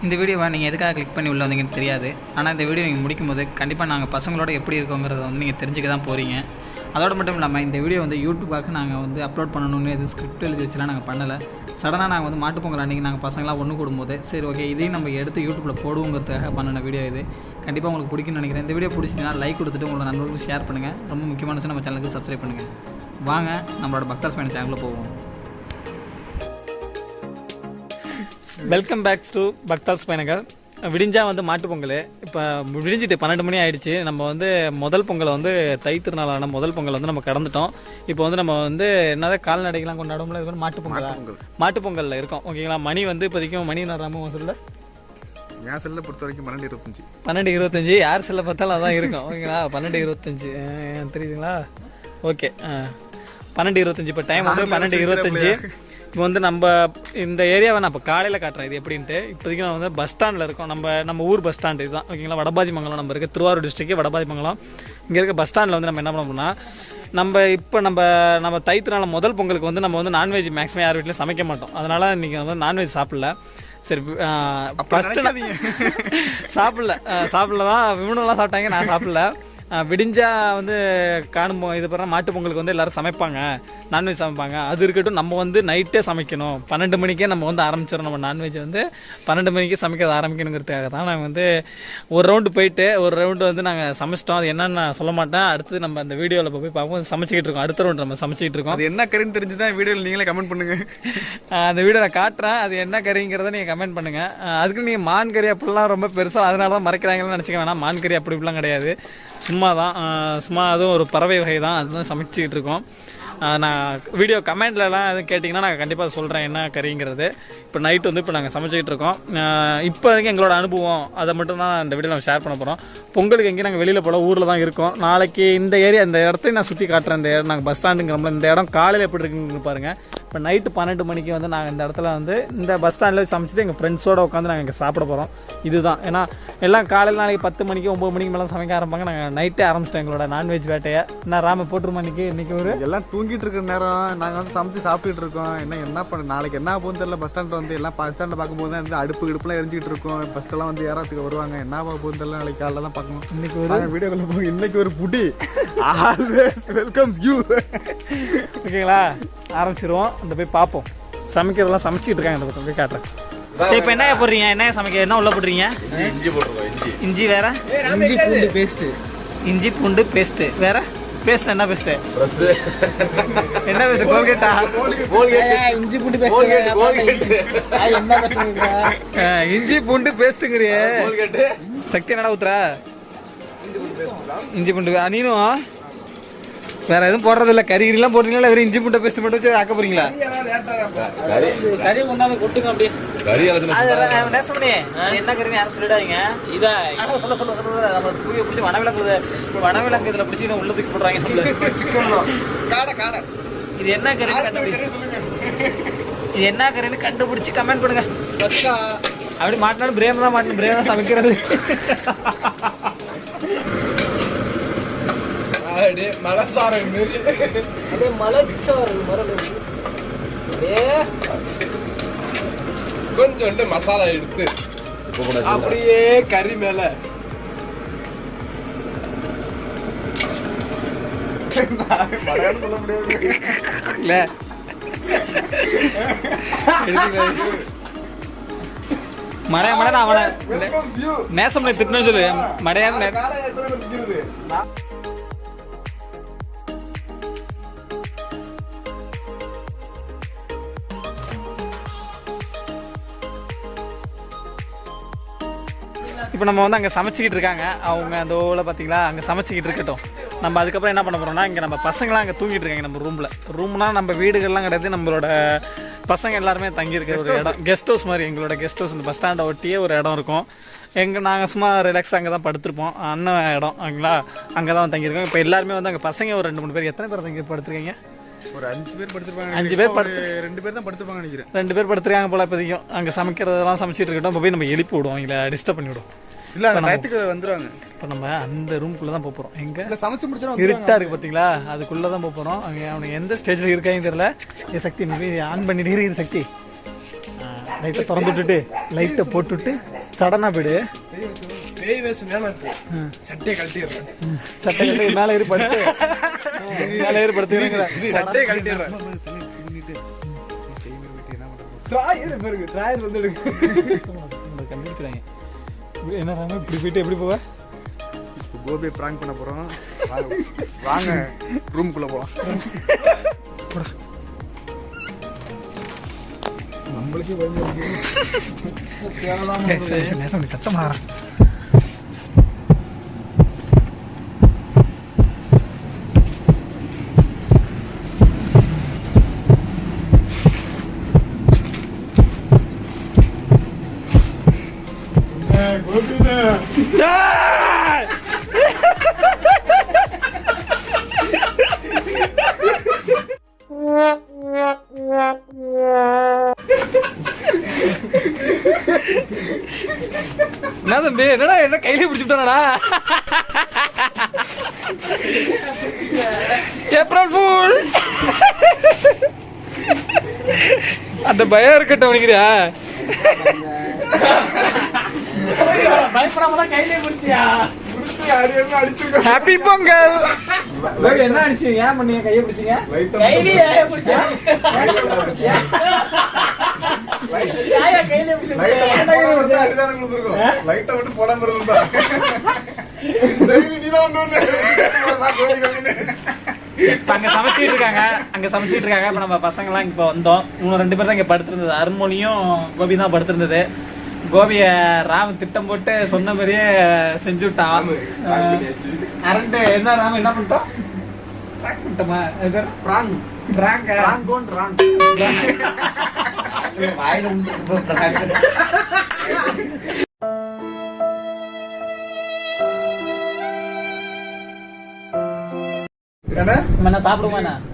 இந்த வீடியோவை நீங்கள் எதுக்காக கிளிக் பண்ணி உள்ள வந்தீங்கன்னு தெரியாது. ஆனால் இந்த வீடியோ நீங்கள் முடிக்கும்போது கண்டிப்பாக நாங்கள் பசங்களோட எப்படி இருக்கோங்கிறத வந்து நீங்கள் தெரிஞ்சுக்க தான் போகிறீங்க. அதோடு மட்டும் இல்லாமல் இந்த வீடியோ வந்து யூடியூபாக நாங்கள் வந்து அப்லோட் பண்ணணும்னு எதுவும் ஸ்கிரிப்ட் எழுதி வச்சுலாம் நாங்கள் பண்ணலை. சடனாக நாங்கள் வந்து மாட்டுப்பொங்கல் அன்றைக்கி நாங்கள் பசங்களாம் ஒன்று கூடும்போது சரி ஓகே இதையும் நம்ம எடுத்து யூடியூப்பில் போடுவோங்கிறதுக்காக பண்ணின வீடியோ இது. கண்டிப்பாக உங்களுக்கு பிடிக்கும்னு நினைக்கிறேன். இந்த வீடியோ பிடிச்சிங்கன்னா லைக் கொடுத்துட்டு உங்களோட நண்பர்களுக்கு ஷேர் பண்ணுங்கள். ரொம்ப முக்கியமான விஷயம் நம்ம சேனலுக்கு சப்ஸ்கிரைப் பண்ணுங்கள். வாங்க நம்மளோட பக்தால் பயண சேனலில் போவோம். வெல்கம் பேக் டு பக்தால் பயணங்கள். விடிஞ்சா வந்து மாட்டுப்பொங்கல் இப்போ விடிஞ்சிட்டு 12 மணி ஆகிடுச்சு. நம்ம வந்து முதல் பொங்கலை வந்து தை திருநாளான முதல் பொங்கல் வந்து நம்ம கடந்துட்டோம். இப்போ வந்து நம்ம வந்து என்னதான் கால்நடைகள்லாம் கொண்டாடும்ல, இது வந்து மாட்டுப்பொங்கலில் இருக்கோம். ஓகேங்களா? மணி வந்து இப்போதைக்கும் மணி நடாம சொல்ல என் செல்லை பொறுத்த வரைக்கும் 12:25 12:25 யார் செல்லை பார்த்தாலும் அதான் இருக்கும். ஓகேங்களா? 12:25 தெரியுதுங்களா? ஓகே 12:25 இப்போ டைம் வந்து 12:25. இப்போ வந்து நம்ம இந்த ஏரியாவை நான் இப்போ காலையில் காட்டுறேன் இது எப்படின்ட்டு. இப்போதைக்கு நான் வந்து பஸ் ஸ்டாண்டில் இருக்கோம். நம்ம ஊர் பஸ் ஸ்டாண்டு இதுதான். ஓகேங்களா? வடபாதிமங்கலம் நம்ம இருக்க திருவாரூர் டிஸ்ட்ரிக்ட் வடபாதிமங்கலம். இங்கே இருக்க பஸ் ஸ்டாண்டில் வந்து நம்ம என்ன பண்ணோம்னா நம்ம தைத்தினால முதல் பொங்கலுக்கு வந்து நம்ம வந்து நான்வெஜ் மேக்ஸிமம் யார் வீட்டிலையும் சமைக்க மாட்டோம். அதனால் இன்றைக்கி வந்து நான்வெஜ் சாப்பிடல. சரி ஃபஸ்ட்டு சாப்பிடல தான் விமனெலாம் சாப்பிட்டாங்க, நான் சாப்பிடல. விடிஞ்சா வந்து காணும் இது பண்ண மாட்டு பொங்கலுக்கு வந்து எல்லோரும் சமைப்பாங்க, நான்வெஜ் சமைப்பாங்க. அது இருக்கட்டும், நம்ம வந்து நைட்டே சமைக்கணும். 12 மணிக்கே நம்ம வந்து ஆரம்பிச்சிடும். நம்ம நான்வெஜ் வந்து 12 மணிக்கே சமைக்கிறது ஆரம்பிக்கணுங்கிறதுக்காக தான் நாங்கள் வந்து ஒரு ரவுண்டு வந்து நாங்கள் சமைச்சிட்டோம். அது என்னன்னு நான் சொல்ல மாட்டேன். அடுத்து நம்ம அந்த வீடியோவில் போய் பார்ப்போம். சமைச்சிக்கிட்டு இருக்கோம். அடுத்த ரவுண்டு நம்ம சமைச்சிக்கிட்டு இருக்கோம். அது என்ன கறின்னு தெரிஞ்சு தான் வீடியோவில் நீங்களே கமெண்ட் பண்ணுங்கள். அந்த வீடியோ நான் காட்டுறேன். அது என்ன கறிங்கிறத நீங்கள் கமெண்ட் பண்ணுங்கள். அதுக்கு நீங்கள் மான் கறி அப்படிலாம் ரொம்ப பெருசாக அதனால தான் மறைக்கிறாங்கன்னு நினச்சிக்க வேணாம். மான் கறி அப்படி இப்படிலாம் கிடையாது. சும்மா அதுவும் ஒரு பறவை வகை தான். அதுதான் சமைச்சிக்கிட்டு இருக்கோம். நான் வீடியோ கமெண்ட்லலாம் எதுவும் கேட்டிங்கன்னா நான் கண்டிப்பாக சொல்கிறேன் என்ன கறிங்கிறது. இப்போ நைட்டு வந்து இப்போ நாங்கள் சமைச்சிக்கிட்டு இருக்கோம். இப்போ வரைக்கும் எங்களோட அனுபவம் அதை மட்டும் தான் இந்த வீடியோ நம்ம ஷேர் பண்ண போகிறோம். பொங்கலுக்கு எங்கேயும் நாங்கள் வெளியில் போல ஊரில் தான் இருக்கோம். நாளைக்கு இந்த ஏரியா இந்த இடத்தையும் நான் சுற்றி காட்டுறேன். இந்த இடம் நாங்கள் பஸ் ஸ்டாண்டுங்கிறோம்ல, இந்த இடம் காலையில் எப்படி இருக்குன்னு பாருங்கள். இப்போ நைட்டு 12 மணிக்கு வந்து நாங்கள் இந்த இடத்துல வந்து இந்த பஸ் ஸ்டாண்டில் சமைச்சிட்டு எங்கள் ஃப்ரெண்ட்ஸோடு உட்காந்து நாங்கள் இங்கே சாப்பிட போகிறோம். இதுதான். ஏன்னா எல்லாம் காலையில் நாளைக்கு 10 மணிக்கு 9 மணிக்கு மேலே சமைக்க ஆரம்பிப்பாங்க. நாங்கள் நைட்டே ஆரம்பிச்சிட்டோம் எங்களோட நான்வெஜ் வேட்டையை. நான் ராம போட்டுருமா இன்றைக்கி ஒரு எல்லாம் தூங்கிட்டு இருக்கிற நேரம் நாங்கள் வந்து சமைச்சு சாப்பிட்டுட்டு இருக்கோம். என்ன பண்ண நாளைக்கு என்ன போகுன்னு தெரியல. பஸ் ஸ்டாண்டில் வந்து எல்லாம் பஸ் ஸ்டாண்டில் பார்க்கும்போது தான் வந்து அடுப்புலாம் எரிஞ்சிக்கிட்டு இருக்கோம். ஃபஸ்ட்டெல்லாம் வந்து யாராத்துக்கு வருவாங்க. என்ன போகுன்னு தெரியல. நாளைக்கு காலையில் தான் பார்க்கணும். இன்றைக்கி ஒரு வீடியோக்குள்ளே போகும். இன்றைக்கி ஒரு புடி ஆல்வேஸ் வெல்கம் யூ. ஓகேங்களா? ஆரம்பிச்சிருவோம். அந்த போய் பார்ப்போம். சமைக்கிறதெல்லாம் சமைச்சிட்டு இருக்காங்க. இந்த பக்கம் போய் காட்டுறேன். இப்போ என்ன போடுறீங்க? என்ன சமைக்க என்ன உள்ள போடுறீங்க? இஞ்சி வேற, இஞ்சி பூண்டு பேஸ்ட்டு வேற. பேஸ்ட் என்ன பேஸ்ட்டு? என்ன பேஸ்ட்? கோல்கேட்டா? இஞ்சி பூண்டு பேஸ்ட். இஞ்சி பூண்டு பேஸ்ட்டுங்கிறியே சக்தி என்னடா ஊத்துற? இஞ்சி பூண்டு நீனும் வேற எதுவும் போடுறது இல்லை. கறிலாம் போடுறீங்களா? வெறும் இஞ்சி பூண்டை பேஸ்ட் மட்டும் வச்சு ஆக்க போறீங்களா? கறி கொண்டாந்து கொட்டுங்க அப்படியே. என்ன கறி யாரும் சொல்லிடாதீங்க. இதா சொல்ல நம்ம பிடிச்சி வனவிலங்கு இதில் பிடிச்சி உள்ள தூக்கி போடுறாங்க. இது என்ன கறி? இது என்ன கறின்னு கண்டுபிடிச்சி கமெண்ட் பண்ணுங்க. அப்படி மாட்டினாலும் பிரேம் தான் மாட்டணும். பிரேம் தான் சமைக்கிறது. கொஞ்சோண்டு மசாலா எடுத்து அப்படியே கறி மேல சொல்ல முடியாது இல்ல. மழைய அவனை நேசம்ல திட்டணும் சொல்லு. மழையான இப்போ நம்ம வந்து அங்கே சமைச்சிக்கிட்டு இருக்காங்க. அவங்க அந்த ஓவில் பார்த்தீங்களா அங்கே சமைச்சிக்கிட்டு இருக்கட்டும். நம்ம அதுக்கப்புறம் என்ன பண்ண போகிறோம்னா, இங்கே நம்ம பசங்களாம் அங்கே தூங்கிட்டு இருக்காங்க. நம்ம ரூம்னா நம்ம வீடுகள்லாம் கிடையாது. நம்மளோட பசங்க எல்லாருமே தங்கியிருக்க ஒரு இடம், கெஸ்ட் ஹவுஸ் மாதிரி. எங்களோட கெஸ்ட் ஹவுஸ் இந்த பஸ் ஸ்டாண்டை ஒட்டியே ஒரு இடம் இருக்கும். நாங்கள் சும்மா ரிலாக்ஸாக அங்கே தான் படுத்திருப்போம். அண்ணன் இடம் ஓகேங்களா, அங்கே தான் தங்கியிருக்கோம். இப்போ எல்லாருமே வந்து அங்கே பசங்க ஒரு 2-3 பேர். எத்தனை பேர் தங்கி படுத்துருக்கீங்க? ஒரு 5 பேர் படுத்துருப்பாங்க. 5 பேர் 2 பேர் தான் படுத்துருப்பாங்க நினைக்கிறேன். 2 பேர் படுத்துருக்காங்க போல. இப்போதைக்கும் அங்கே சமைக்கிறதெல்லாம் சமைச்சிட்டு இருக்கட்டும். இப்போ போய் நம்ம எழுப்பி விடுவோம், அவங்கள டிஸ்டர்ப் பண்ணி விடுவோம். இல்லை அந்த டயத்துக்கு வந்துடுவாங்க. இப்போ நம்ம அந்த ரூம்குள்ளே தான் போகிறோம். எங்கே சமைச்சு முடிச்சோம் இருட்டாக இருக்குது பார்த்தீங்களா, அதுக்குள்ளே தான் போகிறோம். அங்கே அவனுக்கு எந்த ஸ்டேஜில் இருக்காங்க தெரியல. சக்தி நீ ஆன் பண்ணிட்டு இருக்குது. சக்தி லைட்டை திறந்து விட்டுட்டு லைட்டை போட்டுவிட்டு சடனா போயிடு. பேய் வேஷம் வேணாம் இப்போ. சட்டையை கழட்டிடுறேன். சட்டை கழட்டி மேலே ஏறி படுத்து மேலே ஏறி படுத்துக்கிறேங்கிற. சட்டையை கழட்டிடுறேன். ட்ராயர் பாருங்க, ட்ராயர் வந்து எடுங்க. கண்டுபிடிக்கிறாங்க. என்ன ராம இப்படி போயிட்டு எப்படி போவ? கோபியை பிராங்க் பண்ண போகிறோம். வாங்க ரூமுக்குள்ளே போகலாம். நம்மளுக்கே பயந்து சத்தம் மாறேன். என்ன தம்பி, என்னடா என்ன கையில பிடிச்சுட்டானடா? April fool. அந்த பயம் இருக்கட்டும் நினைக்கிறியா? பயப்படாம தான் கையிலே பிடிச்சியா? ஹாப்பி பொங்கல். என்ன அடிச்சீங்க? ஏன் பண்ணீங்க? கையை பிடிச்சீங்க? கையிலே பிடிச்சா அங்க சமைச்சிட்டு இருக்காங்க. இப்ப நம்ம பசங்க எல்லாம் இப்ப வந்தோம். இன்னும் 2 பேர் தான் இங்க படுத்திருந்தது. அருண்மொழியும் கோபி தான் படுத்திருந்தது. கோபிய ராம் திட்டம் போட்டு சொன்ன மாதிரியே செஞ்சு விட்டான். அரண்டு என்ன ராம் என்ன பண்ணிட்டோம்? சாப்பிடுமா?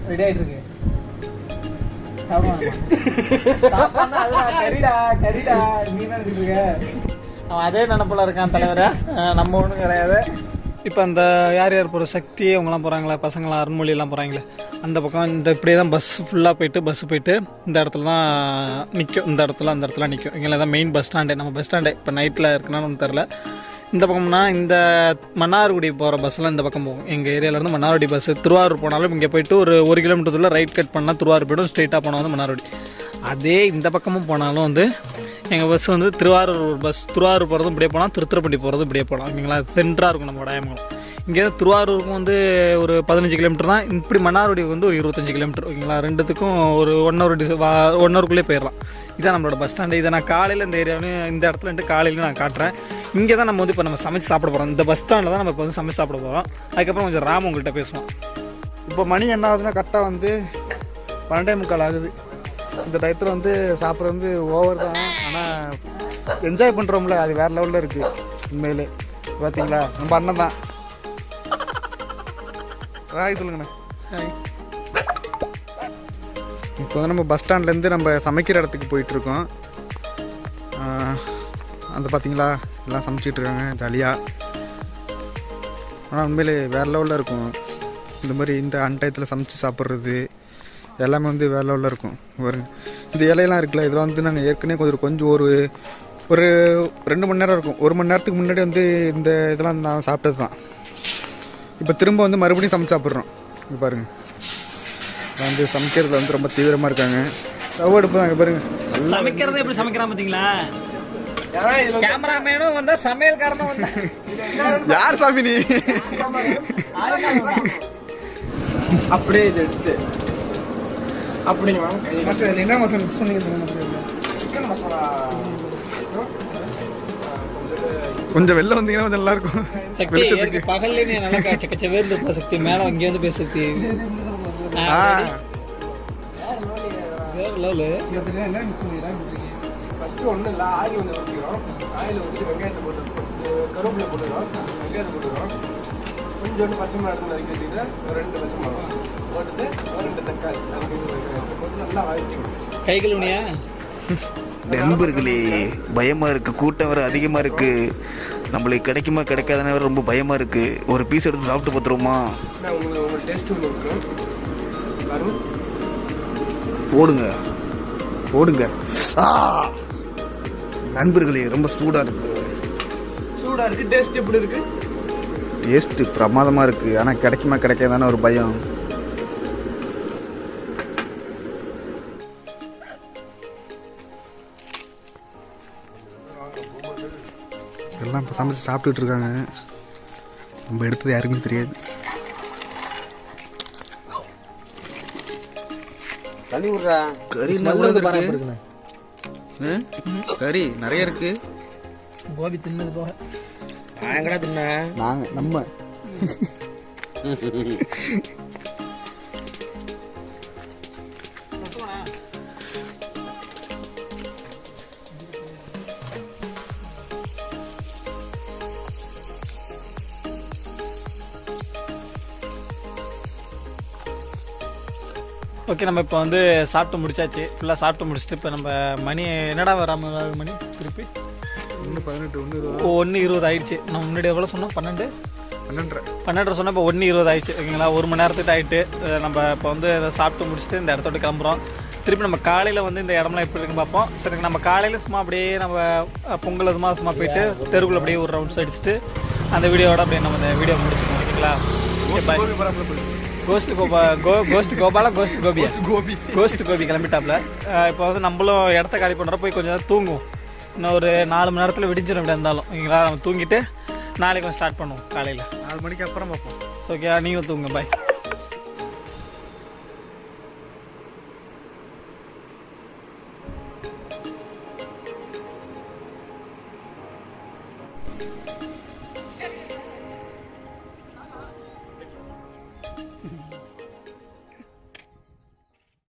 ரெடி ஆயிட்டு இருக்கு. அவன் அதே நினைப்புல இருக்கான் தலைவர. நம்ம ஒன்றும் கிடையாது. இப்போ அந்த யார் யார் போகிற சக்தி அவங்களாம் போகிறாங்களே, பசங்களாம் அருண்மொழியெல்லாம் போகிறாங்களே, அந்த பக்கம் இந்த இப்படியே தான் பஸ் ஃபுல்லாக போயிட்டு இந்த இடத்துல தான் நிற்கும். இந்த இடத்துல நிற்கும். இங்கே தான் மெயின் பஸ் ஸ்டாண்டே. நம்ம பஸ் ஸ்டாண்டே இப்போ நைட்டில் இருக்குன்னு தெரில. இந்த பக்கம்னா இந்த மன்னார்குடி போகிற பஸ்ஸெலாம் இந்த பக்கம் போகும். எங்கள் ஏரியாவிலேருந்து மன்னார்குடி பஸ்ஸு திருவாரூர் போனாலும் இங்கே போய்ட்டு ஒரு 1 கிலோமீட்டருக்குள்ள ரைட் கட் பண்ணால் திருவாரூர் போய்டும். ஸ்ட்ரெயிட்டாக போனால் வந்து மன்னார்குடி. அதே இந்த பக்கமும் போனாலும் வந்து எங்கள் பஸ் வந்து திருவாரூர் பஸ். திருவாரூர் போகிறதும் இப்படியே போனால், திருத்துறைப்பட்டி போகிறதும் இப்படியே போகலாம். ஓகேங்களா? சென்டராக இருக்கும் நம்ம டயமங்கலம். இங்கேருந்து திருவாரூருக்கும் வந்து ஒரு 15 கிலோமீட்டர் தான். இப்படி மன்னார்குடிக்கு வந்து ஒரு 25 கிலோமீட்டர். ஓகேங்களா? ரெண்டுத்துக்கும் ஒரு 1 ஹவருக்குள்ளே போயிடலாம். இதான் நம்மளோட பஸ் ஸ்டாண்டு. இதை நான் காலையில் இந்த ஏரியாவில் இந்த இடத்துல காலையில் நான் காட்டுறேன். இங்கே தான் நம்ம வந்து இப்போ நம்ம சமைச்சு சாப்பிட போகிறோம். இந்த பஸ் ஸ்டாண்டில் தான் நம்ம இப்போ வந்து சமைச்சு சாப்பிட போகிறோம். அதுக்கப்புறம் கொஞ்சம் ராம் உங்கள்கிட்ட பேசுவோம். இப்போ மணி என்ன ஆகுதுன்னா கரெக்டாக வந்து 12:45 ஆகுது. இந்த டயத்தில் வந்து சாப்பிட்றது வந்து ஓவர் தான். ஆனால் என்ஜாய் பண்ணுறோம்ல, அது வேறு லெவலில் இருக்குது உண்மையிலே. பார்த்தீங்களா? நம்ம அண்ணன் தான். ராய் சொல்லுங்கண்ணே. இப்போ வந்து நம்ம பஸ் ஸ்டாண்ட்லேருந்து நம்ம சமைக்கிற இடத்துக்கு போயிட்டுருக்கோம். அந்த பார்த்தீங்களா எல்லாம் சமைச்சிட்டு இருக்காங்க ஜாலியாக. ஆனால் உண்மையிலே வேறு லெவலில் இருக்கும். இந்த மாதிரி இந்த அன்டயத்தில் சமைச்சு சாப்பிட்றது எல்லாமே வந்து வேறு லெவலில் இருக்கும். பாருங்க, இந்த இலையெல்லாம் இருக்குல்ல, இதெல்லாம் வந்து நாங்கள் ஏற்கனவே கொஞ்சம் ஒரு 2 மணி நேரம் இருக்கும். 1 மணி நேரத்துக்கு முன்னாடி வந்து இந்த இதெல்லாம் நான் சாப்பிட்டது தான். இப்போ திரும்ப வந்து மறுபடியும் சமைச்சு சாப்பிட்றோம். இப்போ பாருங்கள், வந்து சமைக்கிறதுல வந்து ரொம்ப தீவிரமாக இருக்காங்க. ஸ்டவ் அடுப்பு தான். இங்கே பாருங்கள், சமைக்கிறத எப்படி சமைக்கிறான் பார்த்தீங்களா? கேமராமேனும் வந்தா, சமையல்காரனும் வந்தா. யார் சாமி நீ? அப்படியே இதை எடுத்து அப்படிங்க என்ன மசாலா மிக்ஸ் பண்ணிக்கிறீங்க? சிக்கன் மசாலா கொஞ்சம் வெளில வந்தீங்கன்னா கொஞ்சம் நல்லா இருக்கும். சக்தி பகல்ல நீ நல்லா கச்சவே இருந்த சக்தி மேல அங்கே வந்து பேச சக்தி. ஃபஸ்ட்டு ஒன்றும் இல்லை, ஆயில் வந்து ஊற்றிக்கிறோம். ஆயில் ஊற்றிட்டு வெங்காயத்தை போட்டு கருவேப்பிலை போட்டுக்கிறோம். வெங்காயத்தை போட்டுக்கிறோம். கொஞ்சோண்டு பச்சை மிளகாய் நறுக்கி வச்சுக்கிட்டு ஒரு 2 பச்சை மிளகாய் போட்டுட்டு ஒரு 2 தக்காளி நறுக்கி வச்சு போட்டு நல்லா வதக்கிக்கணும். கைகள் உனியா நண்பர்களே, பயமா இருக்கு. கூட்டம் வர அதிகமா இருக்கு. நம்மளுக்கு கிடைக்குமா கிடைக்காதுன்னு ரொம்ப பயமா இருக்கு. ஒரு பீஸ் எடுத்து சாப்பிட்டு பார்த்துருவோமா? உங்களுக்கு டேஸ்ட் ஒன்று இருக்கும். போடுங்க போடுங்க. நண்பர்களே ரொம்ப சூடாக இருக்குது. சூடாக இருக்குது. டேஸ்ட் எப்படி இருக்குது? டேஸ்ட்டு பிரமாதமாக இருக்குது. ஆனால் கிடைக்குமா கிடைக்காதானே ஒரு பயம். எல்லாம் இப்போ சமைச்சு சாப்பிட்டுட்டு இருக்காங்க. நம்ம எடுத்தது யாருக்குமே தெரியாது. தண்ணி விட்றா. கறி இருக்கு. கறி நிறைய இருக்கு. கோபி தின்னது போக எங்கடா தின்ன? நாங்கள் நம்ம ஓகே. நம்ம இப்போ வந்து சாப்பிட்டு முடிச்சாச்சு. ஃபுல்லாக சாப்பிட்டு முடிச்சுட்டு இப்போ நம்ம மணி என்னடா வராமல் மணி திருப்பி 1:20 ஆயிடுச்சு. நம்ம முன்னாடி எவ்வளோ சொன்னோம்? 12 சொன்னால் இப்போ 1:20 ஆயிடுச்சு. ஓகேங்களா, 1 மணி நேரத்துக்கு ஆகிட்டு நம்ம இப்போ வந்து இதை சாப்பிட்டு முடிச்சுட்டு இந்த இடத்தோட கிளம்புறோம். திருப்பி நம்ம காலையில் வந்து இந்த இடம்லாம் எப்படி இருக்குன்னு பார்ப்போம். சரிங்க, நம்ம காலையில் சும்மா அப்படியே நம்ம பொங்கல் சும்மா போயிட்டு தெருக்குள்ள அப்படியே ஒரு ரவுண்ட்ஸ் அடிச்சுட்டு அந்த வீடியோவோட அப்படியே நம்ம இந்த வீடியோ முடிச்சுக்கோம். ஓகேங்களா, கோஸ்ட் கோபி கிளம்பிட்டாப்ல. இப்போ வந்து நம்மளும் இடத்த காலி பண்ணுறோம். போய் கொஞ்சம் நேரம் தூங்குவோம். இன்னும் ஒரு 4 மணி நேரத்தில் விடிஞ்சிடும் இப்படி இருந்தாலும். ஓகேங்களா, நம்ம தூங்கிட்டு நாளைக்கு ஸ்டார்ட் பண்ணுவோம். காலையில் 4 மணிக்கு அப்புறம் பார்ப்போம். ஓகே, நீங்களும் தூங்க. பாய்.